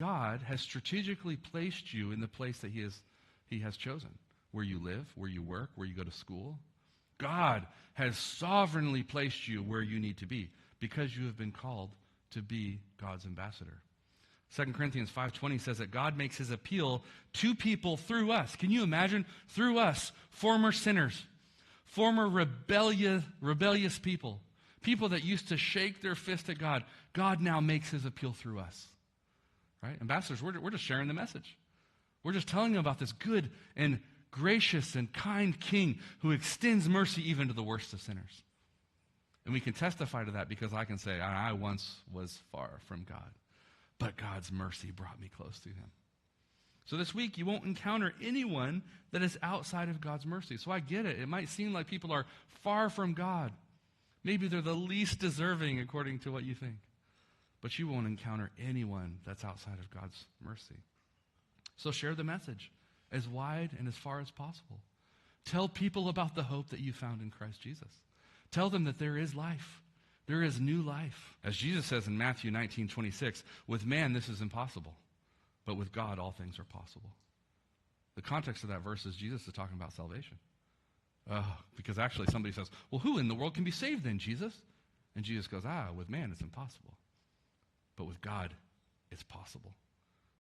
God has strategically placed you in the place that he has chosen, where you live, where you work, where you go to school. God has sovereignly placed you where you need to be because you have been called to be God's ambassador. 2 Corinthians 5:20 says that God makes his appeal to people through us. Can you imagine? Through us, former sinners, former rebellious people, people that used to shake their fist at God. God now makes his appeal through us. Right? Ambassadors, we're just sharing the message. We're just telling them about this good and gracious and kind king who extends mercy even to the worst of sinners. And we can testify to that because I can say, I once was far from God, but God's mercy brought me close to him. So this week, you won't encounter anyone that is outside of God's mercy. So I get it. It might seem like people are far from God. Maybe they're the least deserving according to what you think. But you won't encounter anyone that's outside of God's mercy. So share the message as wide and as far as possible. Tell people about the hope that you found in Christ Jesus. Tell them that there is life. There is new life. As Jesus says in Matthew 19:26, with man this is impossible, but with God all things are possible. The context of that verse is Jesus is talking about salvation. Because actually somebody says, well, who in the world can be saved then, Jesus? And Jesus goes, with man it's impossible. But with God, it's possible.